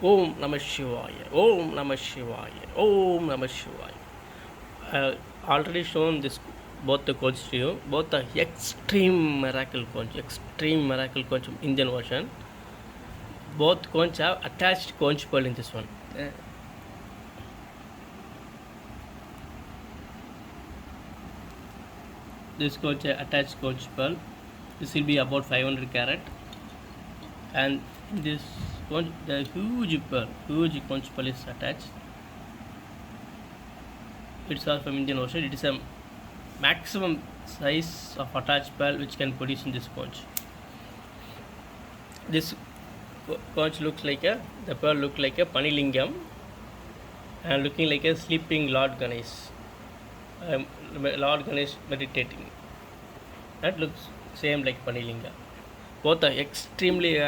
Om Namah Shivaya. Om Namah Shivaya. Om Namah Shivaya. Already shown this both the codes to you. Both the extreme miracle conch, extreme miracle conch Indian version. Both conch have attached conch pearl in this one. This conch attached conch pearl. This will be about 500 carat, and this conch, the huge conch pearl is attached. It's all from Indian Ocean. It is a maximum size of attached pearl which can produce in this conch. This conch looks like the pearl look like a panilingam and looking like a sleeping Lord Ganesh. Lord Ganesh meditating. That looks same like Panilinga. Both are extremely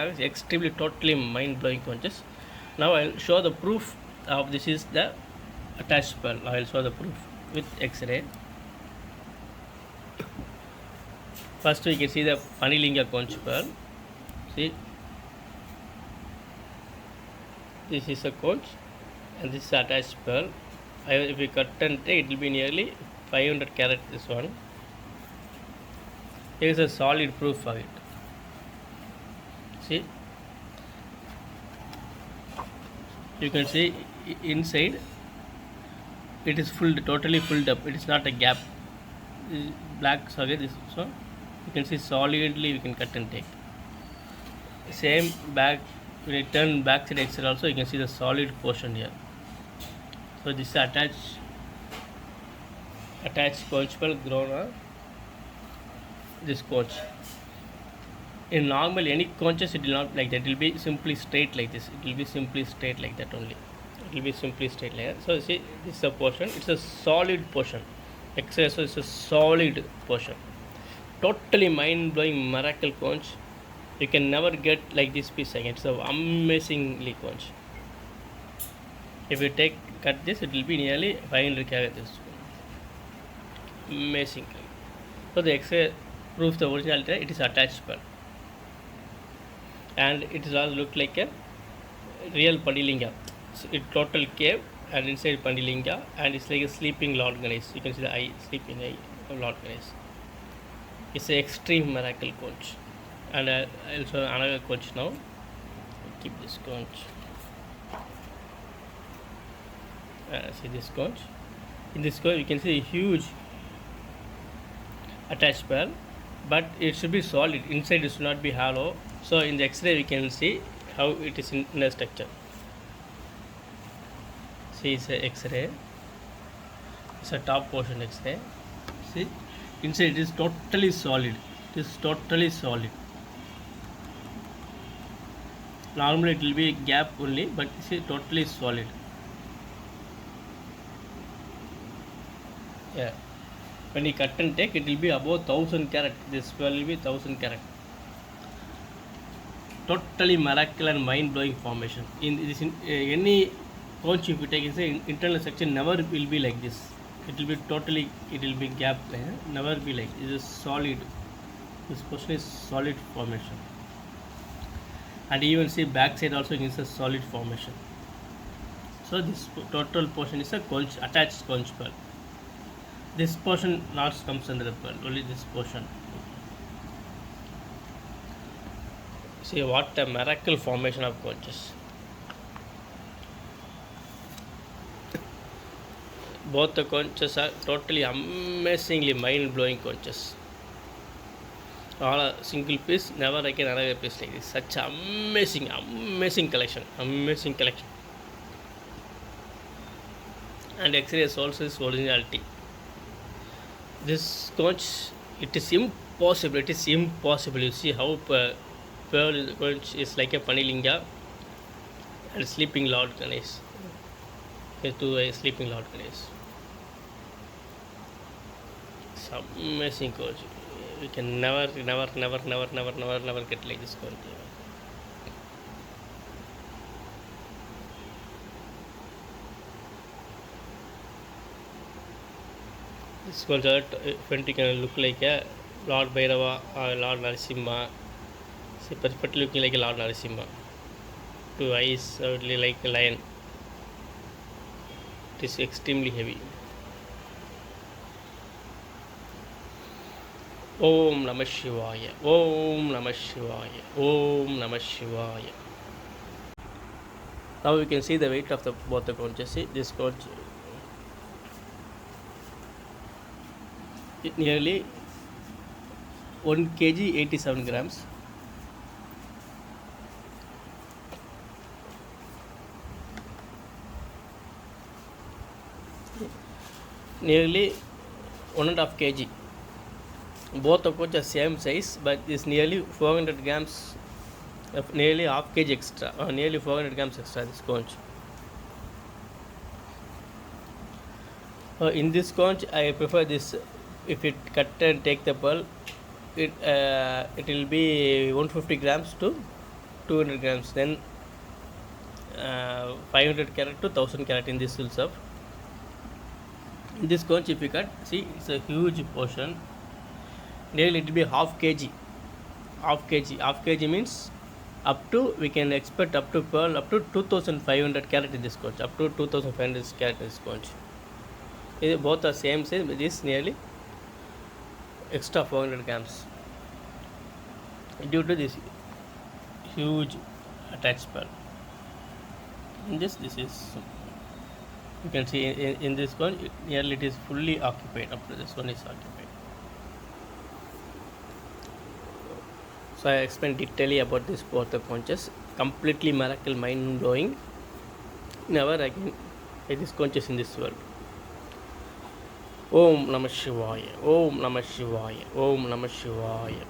totally mind-blowing conches. Now I'll show the proof of this is the attached pearl. I'll show the proof with X-ray. First we can see the Panilinga conch pearl. See, this is a conch and this is attached pearl. If we cut and take, it will be nearly 500 carat. This one. Here is a solid proof of it. See, you can see inside it is filled, totally filled up. It is not a gap. Black socket. This so you can see solidly we can cut and take. Same back, when you turn back side exit also you can see the solid portion here. So this is attached conch pearl grown on this conch. In normal any conches it will not like that. It will be simply straight like this. It will be simply straight like that only. It will be simply straight like that. So see, this is a portion. It's a solid portion. XSO is a solid portion. Totally mind-blowing miracle conch. You can never get like this piece again. It's a amazingly conch. If you cut this, it will be nearly 500 carat. This amazing. So the X-ray proves the originality. It is attached pearl, and it is all look like a real Pandilinga. So it total cave and inside Pandilinga, and it's like a sleeping Lord Ganesh. You can see the eye, sleeping eye of Lord Ganesh. It's an extreme miracle conch. And I'll show another conch now. Keep this conch. See this conch. In this conch you can see a huge attached pearl, but it should be solid. Inside it should not be hollow. So in the X-ray we can see how it is in the structure. See, it's a X-ray. It's a top portion X-ray. See, inside it is totally solid. It is totally solid. Normally it will be a gap only, but see, totally solid. Yeah. When you cut and take, it will be about 1000 carat. This pearl will be 1000 carat. Totally miracle and mind-blowing formation. In this, any conch if you take, internal section never will be like this. It will be totally, it will be gap. Never be like this. It is solid. This portion is solid formation. And even see back side also is a solid formation. So this total portion is a conch, attached conch pearl. This portion not comes under the pearl, only this portion. See what a miracle formation of conches. Both the conches are totally amazingly mind-blowing conches. All a single piece, never again another piece like this. Such amazing collection. Amazing collection. And X-ray also is originality. This conch, it is impossible. It is impossible. You see how pearl conch is like a Panilinga and sleeping Lord Ganesh. To a sleeping Lord Ganesh. It's amazing conch. We can never get like this conch. This conch can look like a Lord Bhairava or Lord Narasimha. See, perfectly looking like a Lord Narasimha. Two eyes only like a lion. It is extremely heavy. Om Namah Shivaya. Om Namah Shivaya. Om Namah Shivaya. Now you can see the weight of the both the conches. See this conch nearly 1 kg 87 grams. Nearly 1.5 kg. Both of course are same size, but is nearly 400 grams, nearly half kg extra, nearly 400 grams extra this conch. In this conch, I prefer this. If it cut and take the pearl, it will be 150 grams to 200 grams. Then 500 carat to 1000 carat in this will serve. In this conch, if you cut, see it's a huge portion. Nearly it will be half kg. Half kg means up to, we can expect up to pearl up to 2500 carat in this conch. Up to 2500 carat in this conch. Both are same size, but this nearly extra 400 grams due to this huge attached pearl. In this is, you can see in this one nearly it is fully occupied. Up to this one is occupied. So I explained detailedly about this both the conches. Completely miracle, mind blowing. Never again this conches in this world. Om Namah Shivaya. Om Namah Shivaya. Om Namah Shivaya.